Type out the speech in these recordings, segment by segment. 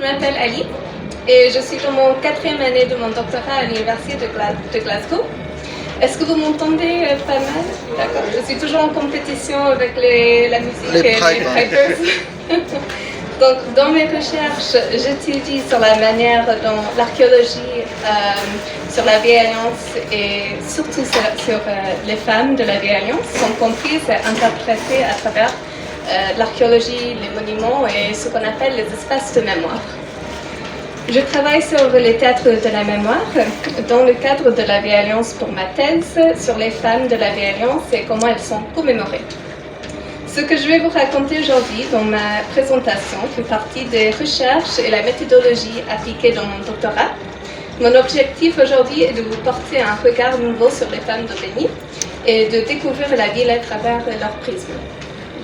m'appelle Ali et je suis dans mon 4e année de mon doctorat à l'université de Glasgow. Est-ce que vous m'entendez pas mal? D'accord. Je suis toujours en compétition avec la musique et les pipers. Donc, dans mes recherches, j'étudie sur la manière dont l'archéologie sur la Vieille Alliance et surtout sur les femmes de la Vieille Alliance sont comprises et interprétées à travers l'archéologie, les monuments et ce qu'on appelle les espaces de mémoire. Je travaille sur les théâtres de la mémoire dans le cadre de la Vieille Alliance pour ma thèse sur les femmes de la Vieille Alliance et comment elles sont commémorées. Ce que je vais vous raconter aujourd'hui dans ma présentation fait partie des recherches et la méthodologie appliquée dans mon doctorat. Mon objectif aujourd'hui est de vous porter un regard nouveau sur les femmes d'Aubigny et de découvrir la ville à travers leur prisme.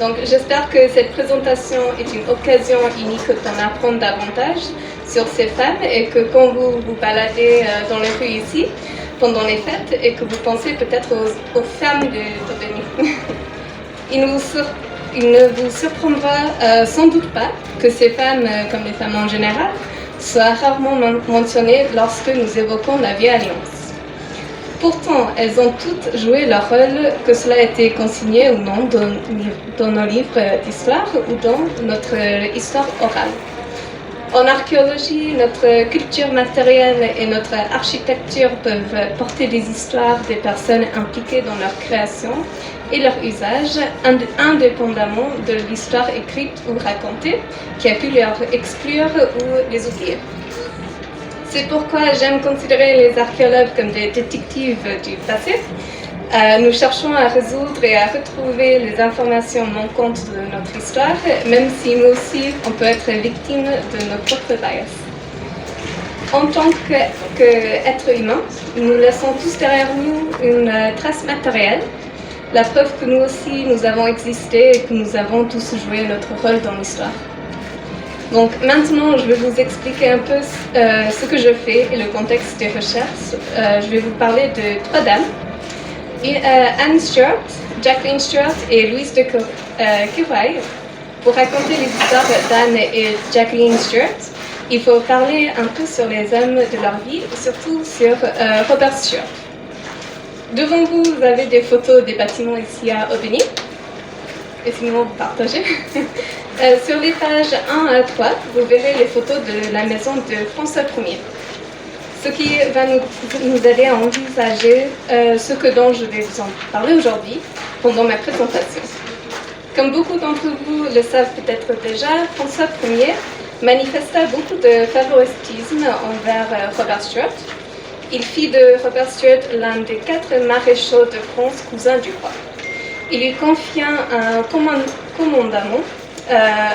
Donc j'espère que cette présentation est une occasion unique d'en apprendre davantage sur ces femmes et que quand vous vous baladez dans les rues ici pendant les fêtes et que vous pensez peut-être aux femmes d'Aubigny. Il ne vous surprendra sans doute pas que ces femmes, comme les femmes en général, soient rarement mentionnées lorsque nous évoquons la Vieille Alliance. Pourtant, elles ont toutes joué leur rôle, que cela ait été consigné ou non dans nos livres d'histoire ou dans notre histoire orale. En archéologie, notre culture matérielle et notre architecture peuvent porter des histoires des personnes impliquées dans leur création et leur usage, indépendamment de l'histoire écrite ou racontée, qui a pu les exclure ou les oublier. C'est pourquoi j'aime considérer les archéologues comme des détectives du passé. Nous cherchons à résoudre et à retrouver les informations manquantes de notre histoire, même si nous aussi, on peut être victime de nos propres bias. En tant qu'êtres humains, nous laissons tous derrière nous une trace matérielle, la preuve que nous aussi, nous avons existé et que nous avons tous joué notre rôle dans l'histoire. Donc maintenant, je vais vous expliquer un peu ce que je fais et le contexte des recherches. Je vais vous parler de 3 dames. Anne Stuart, Jacqueline Stuart et Louise de Querouaille. Pour raconter les histoires d'Anne et Jacqueline Stuart, il faut parler un peu sur les hommes de leur vie et surtout sur Robert Stuart. Devant vous, vous avez des photos des bâtiments ici à Aubigny. Et sinon, vous partagez. Sur les pages 1 à 3, vous verrez les photos de la maison de François Ier. Ce qui va nous aider à envisager ce dont je vais vous en parler aujourd'hui pendant ma présentation. Comme beaucoup d'entre vous le savent peut-être déjà, François Ier manifesta beaucoup de favoritisme envers Robert Stuart. Il fit de Robert Stuart l'un des 4 maréchaux de France cousins du roi. Il lui confia un commandement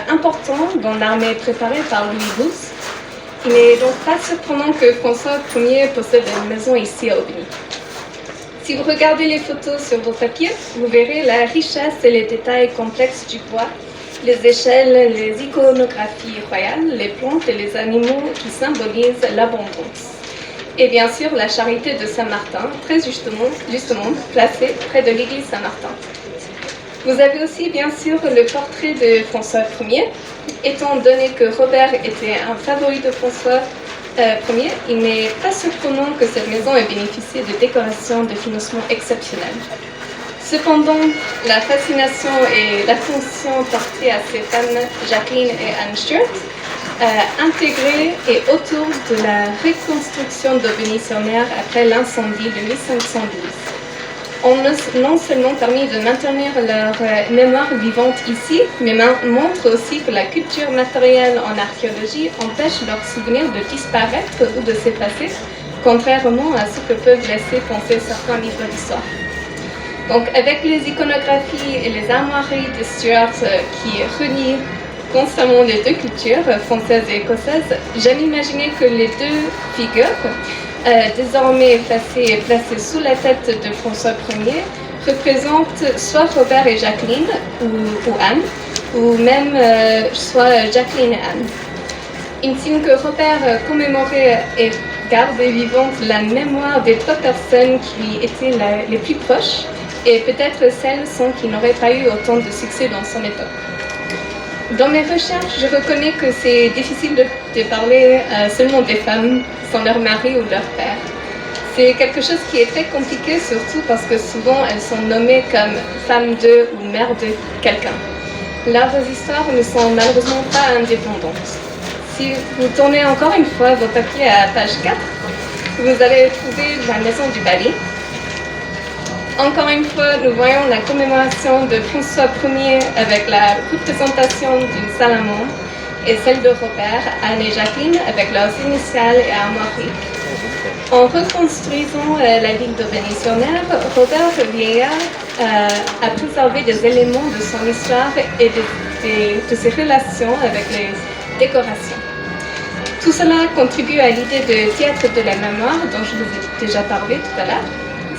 important dans l'armée préparée par Louis XII. Il n'est donc pas surprenant que François Ier possède une maison ici à Aubigny. Si vous regardez les photos sur vos papiers, vous verrez la richesse et les détails complexes du bois, les échelles, les iconographies royales, les plantes et les animaux qui symbolisent l'abondance. Et bien sûr, la charité de Saint-Martin, très justement placée près de l'église Saint-Martin. Vous avez aussi bien sûr le portrait de François Ier. Étant donné que Robert était un favori de François Ier, il n'est pas surprenant que cette maison ait bénéficié de décorations de financement exceptionnelles. Cependant, la fascination et l'attention portée à ces femmes, Jacqueline et Anne Stuart, intégrées et autour de la reconstruction d'Aubigny-sur-Mer après l'incendie de 1512, ont non seulement permis de maintenir leur mémoire vivante ici, mais montrent aussi que la culture matérielle en archéologie empêche leurs souvenirs de disparaître ou de s'effacer, contrairement à ce que peuvent laisser penser certains livres d'histoire. Donc, avec les iconographies et les armoiries de Stuart qui relient constamment les 2 cultures, française et écossaise, j'aime imaginer que les 2 figures, désormais effacées et placées sous la tête de François Ier, représentent soit Robert et Jacqueline ou Anne, ou même soit Jacqueline et Anne. Il signe que Robert commémorait et gardait vivante la mémoire des 3 personnes qui lui étaient les plus proches, et peut-être celles sans qui n'aurait pas eu autant de succès dans son époque. Dans mes recherches, je reconnais que c'est difficile de parler seulement des femmes sans leur mari ou leur père. C'est quelque chose qui est très compliqué, surtout parce que souvent elles sont nommées comme femmes de ou mères de quelqu'un. Leurs histoires ne sont malheureusement pas indépendantes. Si vous tournez encore une fois vos papiers à page 4, vous allez trouver la maison du Bali. Encore une fois, nous voyons la commémoration de François Ier avec la représentation d'une salle à monde et celle de Robert, Anne et Jacqueline avec leurs initiales et armoiries. En reconstruisant la ville d'Aubigny-sur-Mer, Robert Vieillard a préservé des éléments de son histoire et de ses relations avec les décorations. Tout cela contribue à l'idée de théâtre de la mémoire dont je vous ai déjà parlé tout à l'heure.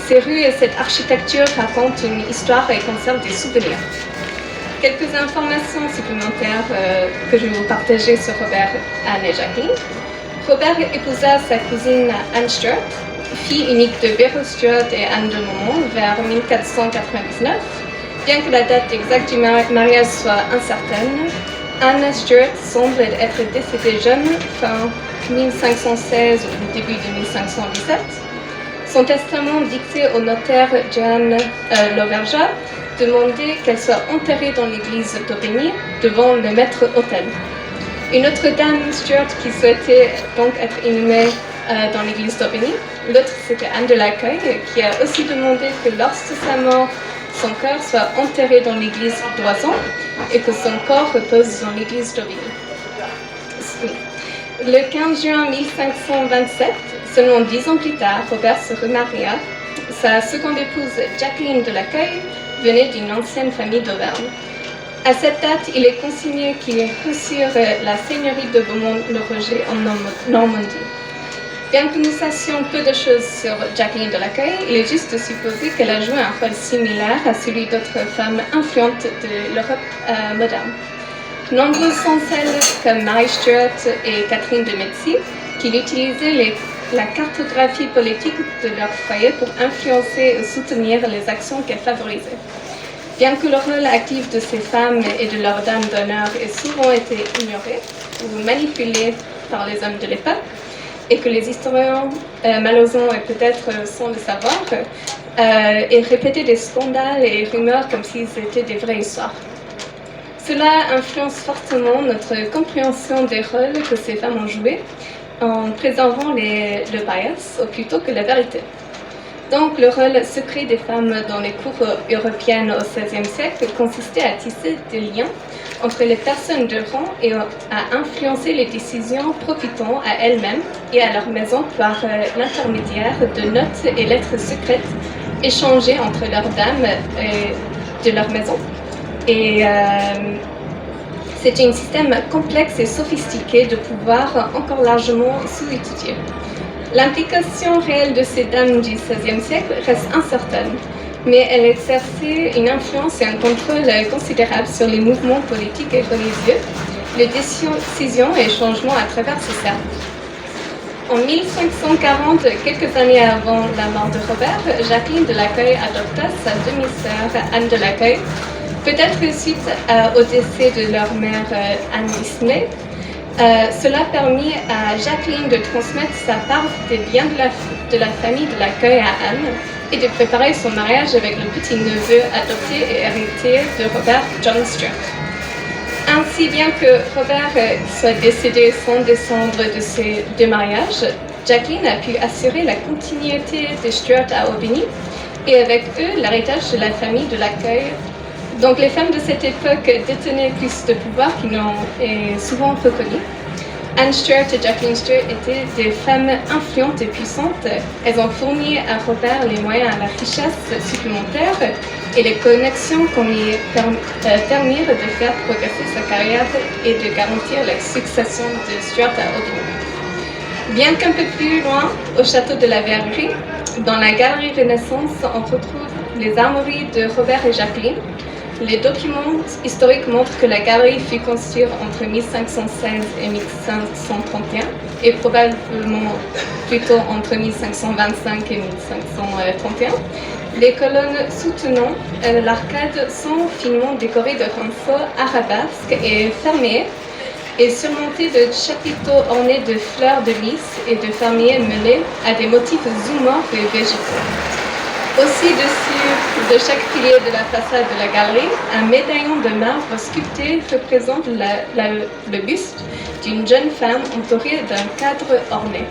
Ces rues et cette architecture racontent une histoire et conservent des souvenirs. Quelques informations supplémentaires que je vais vous partager sur Robert, Anne et Jacqueline. Robert épousa sa cousine Anne Stuart, fille unique de Béraud Stuart et Anne de Beaumont, vers 1499. Bien que la date exacte du mariage soit incertaine, Anne Stuart semble être décédée jeune, fin 1516 ou début de 1517. Son testament dicté au notaire Jeanne Lauvergeat demandait qu'elle soit enterrée dans l'église d'Aubigny devant le maître-autel. Une autre dame, Stuart, qui souhaitait donc être inhumée dans l'église d'Aubigny. L'autre, c'était Anne de Lacueil, qui a aussi demandé que lorsque sa mort, son cœur soit enterré dans l'église d'Oison et que son corps repose dans l'église d'Aubigny. Le 15 juin 1527, seulement 10 ans plus tard, Robert se remaria. Sa seconde épouse, Jacqueline de Lacueil, venait d'une ancienne famille d'Auvergne. À cette date, il est consigné qu'ils reçurent la seigneurie de Beaumont-le-Roger en Normandie. Bien que nous sachions peu de choses sur Jacqueline de Lacueil, il est juste de supposer qu'elle a joué un rôle similaire à celui d'autres femmes influentes de l'Europe moderne. Nombreuses sont celles comme Marie Stuart et Catherine de Médicis qui utilisaient la cartographie politique de leur foyer pour influencer et soutenir les actions qu'elles favorisaient. Bien que le rôle actif de ces femmes et de leurs dames d'honneur ait souvent été ignoré ou manipulé par les hommes de l'époque, et que les historiens, malheureusement et peut-être sans le savoir, aient répété des scandales et rumeurs comme s'ils étaient des vraies histoires. Cela influence fortement notre compréhension des rôles que ces femmes ont joués en préservant le bias plutôt que la vérité. Donc, le rôle secret des femmes dans les cours européennes au XVIe siècle consistait à tisser des liens entre les personnes de rang et à influencer les décisions profitant à elles-mêmes et à leur maison par l'intermédiaire de notes et lettres secrètes échangées entre leurs dames de leur maison. Et c'est un système complexe et sophistiqué de pouvoir encore largement sous-étudié. L'implication réelle de ces dames du XVIe siècle reste incertaine, mais elle exerçait une influence et un contrôle considérable sur les mouvements politiques et religieux, les décisions et changements à travers ce cercle. En 1540, quelques années avant la mort de Robert, Jacqueline de Lacueil adopta sa demi-sœur Anne de Lacueil, peut-être suite au décès de leur mère Anne Disney. Cela permit à Jacqueline de transmettre sa part des biens de la famille de Lacueil à Anne et de préparer son mariage avec le petit-neveu adopté et héritier de Robert, John Stuart. Ainsi, bien que Robert soit décédé sans descendre de ses deux mariages, Jacqueline a pu assurer la continuité des Stuart à Aubigny et avec eux l'héritage de la famille de Lacueil. Donc les femmes de cette époque détenaient plus de pouvoir qu'ils n'ont souvent reconnu. Anne Stuart et Jacqueline Stuart étaient des femmes influentes et puissantes. Elles ont fourni à Robert les moyens à la richesse supplémentaire et les connexions qui lui permirent de faire progresser sa carrière et de garantir la succession de Stuart à Aubigny. Bien qu'un peu plus loin, au château de la Verrerie, dans la galerie Renaissance, on retrouve les armoiries de Robert et Jacqueline. Les documents historiques montrent que la galerie fut construite entre 1516 et 1531 et probablement plutôt entre 1525 et 1531. Les colonnes soutenant l'arcade sont finement décorées de renforts arabesques et fermiers et surmontées de chapiteaux ornés de fleurs de lys et de fermiers mêlés à des motifs zoomorphes et végétaux. Aussi dessus de chaque pilier de la façade de la galerie, un médaillon de marbre sculpté représente le buste d'une jeune femme entourée d'un cadre orné.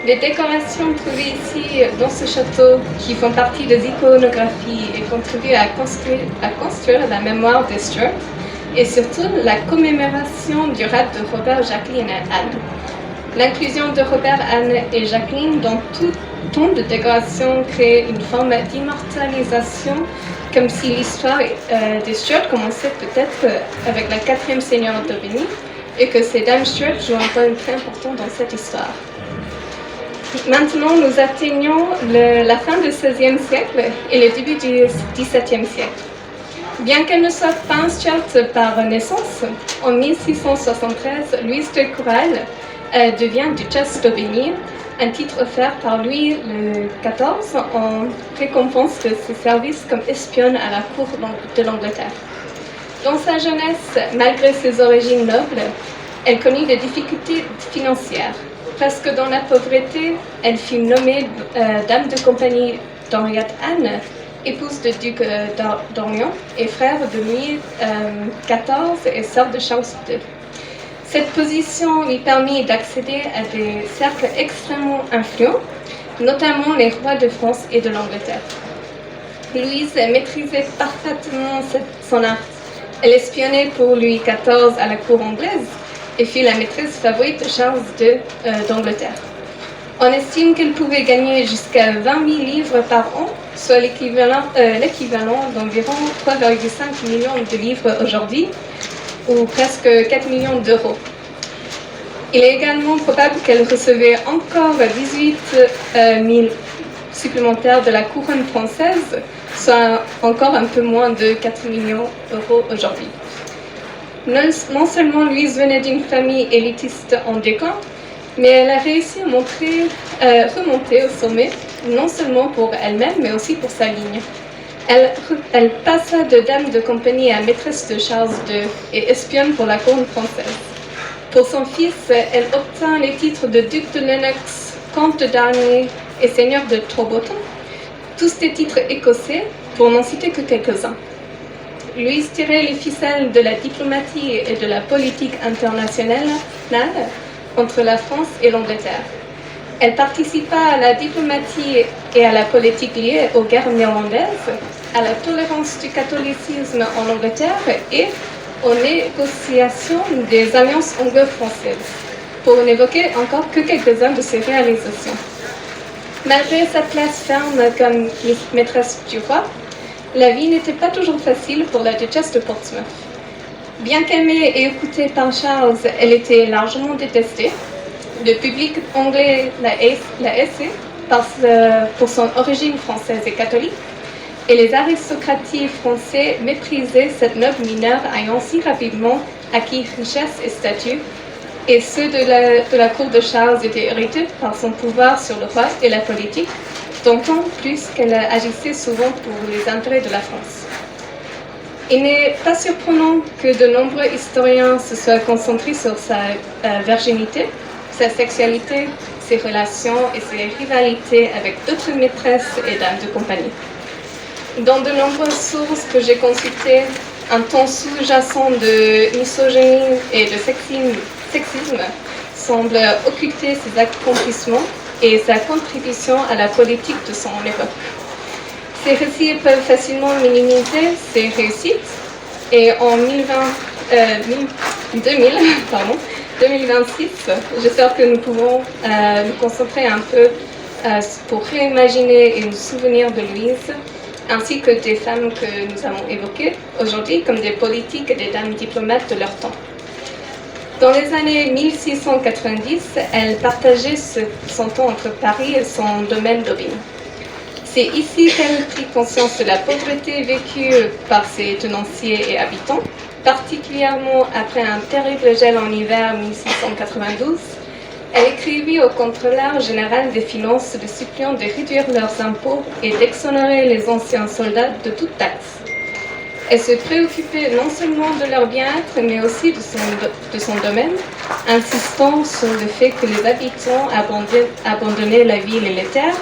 Les décorations trouvées ici dans ce château, qui font partie des iconographies et contribuent à construire la mémoire des Stuart, et surtout la commémoration du rapt de Robert, Jacqueline et Anne. L'inclusion de Robert, Anne et Jacqueline dans tout ton de décoration crée une forme d'immortalisation, comme si l'histoire des Stuart commençait peut-être avec la 4e seigneur d'Aubigny et que ces dames Stuart jouent un rôle très important dans cette histoire. Maintenant, nous atteignons la fin du XVIe siècle et le début du XVIIe siècle. Bien qu'elle ne soit pas un Stuart par naissance, en 1673, Louise de Querouaille devient duchesse d'Aubigny, un titre offert par Louis XIV en récompense de ses services comme espionne à la cour de l'Angleterre. Dans sa jeunesse, malgré ses origines nobles, elle connut des difficultés financières. Presque dans la pauvreté, elle fut nommée dame de compagnie d'Henriette Anne, épouse du duc d'Orléans et frère de Louis XIV et sœur de Charles II. Cette position lui permit d'accéder à des cercles extrêmement influents, notamment les rois de France et de l'Angleterre. Louise maîtrisait parfaitement son art. Elle espionnait pour Louis XIV à la cour anglaise et fut la maîtresse favorite de Charles II d'Angleterre. On estime qu'elle pouvait gagner jusqu'à 20 000 livres par an, soit l'équivalent d'environ 3,5 millions de livres aujourd'hui, ou presque 4 millions d'euros. Il est également probable qu'elle recevait encore 18 000 supplémentaires de la couronne française, soit encore un peu moins de 4 millions d'euros aujourd'hui. Non seulement Louise venait d'une famille élitiste en déclin, mais elle a réussi à remonter au sommet, non seulement pour elle-même, mais aussi pour sa ligne. Elle passa de dame de compagnie à maîtresse de Charles II et espionne pour la couronne française. Pour son fils, elle obtint les titres de duc de Lennox, comte de Darnley et seigneur de Trowbridge, tous des titres écossais, pour n'en citer que quelques-uns. Louise tirait les ficelles de la diplomatie et de la politique internationale entre la France et l'Angleterre. Elle participa à la diplomatie et à la politique liée aux guerres néerlandaises, à la tolérance du catholicisme en Angleterre et aux négociations des alliances anglo-françaises, pour n'évoquer encore que quelques-uns de ses réalisations. Malgré sa place ferme comme maîtresse du roi, la vie n'était pas toujours facile pour la duchesse de Portsmouth. Bien qu'aimée et écoutée par Charles, elle était largement détestée. Le public anglais la haïssait pour son origine française et catholique, et les aristocraties français méprisaient cette noble mineure ayant si rapidement acquis richesse et statut, et ceux de la cour de Charles étaient hérités par son pouvoir sur le roi et la politique, d'autant plus qu'elle agissait souvent pour les intérêts de la France. Il n'est pas surprenant que de nombreux historiens se soient concentrés sur sa virginité, sa sexualité, ses relations et ses rivalités avec d'autres maîtresses et dames de compagnie. Dans de nombreuses sources que j'ai consultées, un ton sous-jacent de misogynie et de sexisme semble occulter ses accomplissements et sa contribution à la politique de son époque. Ces récits peuvent facilement minimiser ses réussites et en 2026, j'espère que nous pouvons nous concentrer un peu pour réimaginer et nous souvenir de Louise, ainsi que des femmes que nous avons évoquées aujourd'hui comme des politiques et des dames diplomates de leur temps. Dans les années 1690, elle partageait son temps entre Paris et son domaine d'Aubigny. C'est ici qu'elle prit conscience de la pauvreté vécue par ses tenanciers et habitants, particulièrement après un terrible gel en hiver 1692, Elle écrivit au contrôleur général des finances de suppliant de réduire leurs impôts et d'exonérer les anciens soldats de toute taxe. Elle se préoccupait non seulement de leur bien-être, mais aussi de son domaine, insistant sur le fait que les habitants abandonnaient la ville et les terres,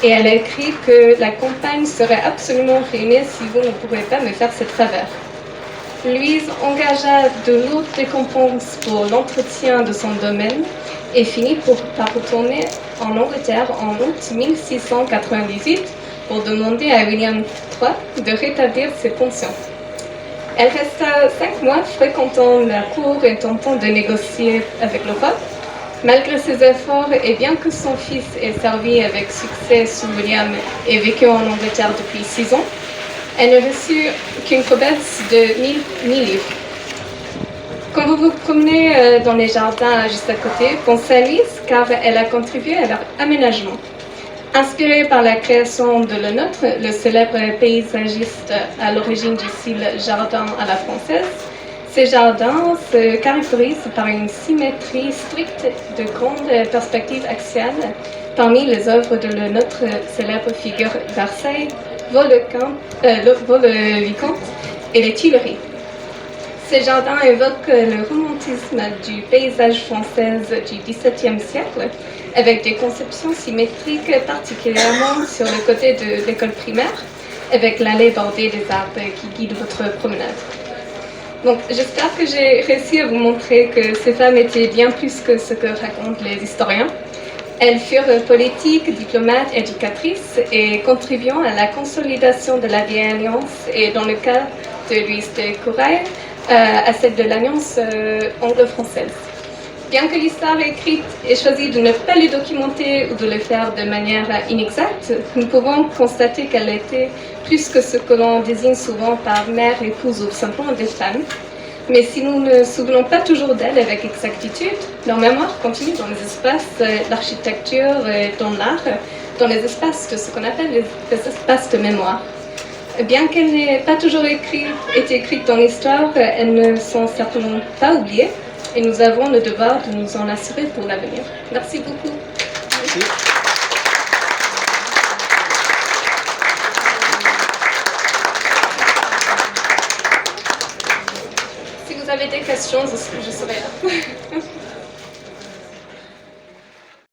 et elle a écrit que la campagne serait absolument ruinée si vous ne pourrez pas me faire cette faveur. Louise engagea de lourdes récompenses pour l'entretien de son domaine et finit par retourner en Angleterre en août 1698 pour demander à William III de rétablir ses pensions. Elle resta 5 mois fréquentant la cour et tentant de négocier avec le roi. Malgré ses efforts et bien que son fils ait servi avec succès sous William et vécu en Angleterre depuis 6 ans, elle ne reçut qu'une fourbaisse de 1000 livres. Quand vous vous promenez dans les jardins juste à côté, pensez à Louise car elle a contribué à leur aménagement. Inspirée par la création de Le Nôtre, le célèbre paysagiste à l'origine du style jardin à la française, ces jardins se caractérisent par une symétrie stricte de grandes perspectives axiales. Parmi les œuvres de Le Nôtre, célèbre figure Versailles, Vaux-le-Vicomte et les Tuileries. Ces jardins évoquent le romantisme du paysage français du XVIIe siècle, avec des conceptions symétriques, particulièrement sur le côté de l'école primaire, avec l'allée bordée des arbres qui guident votre promenade. Donc, j'espère que j'ai réussi à vous montrer que ces femmes étaient bien plus que ce que racontent les historiens. Elles furent politiques, diplomates, éducatrices et contribuant à la consolidation de la vieille alliance et, dans le cas de Louise de Querouaille, à celle de l'alliance anglo-française. Bien que l'histoire écrite ait choisi de ne pas le documenter ou de le faire de manière inexacte, nous pouvons constater qu'elle était plus que ce que l'on désigne souvent par mère, épouse ou simplement des femmes. Mais si nous ne nous souvenons pas toujours d'elles avec exactitude, leur mémoire continue dans les espaces d'architecture et dans l'art, dans les espaces de ce qu'on appelle les espaces de mémoire. Bien qu'elles n'aient pas toujours été écrites dans l'histoire, elles ne sont certainement pas oubliées et nous avons le devoir de nous en assurer pour l'avenir. Merci beaucoup. Merci. Si vous avez des questions, je serai là.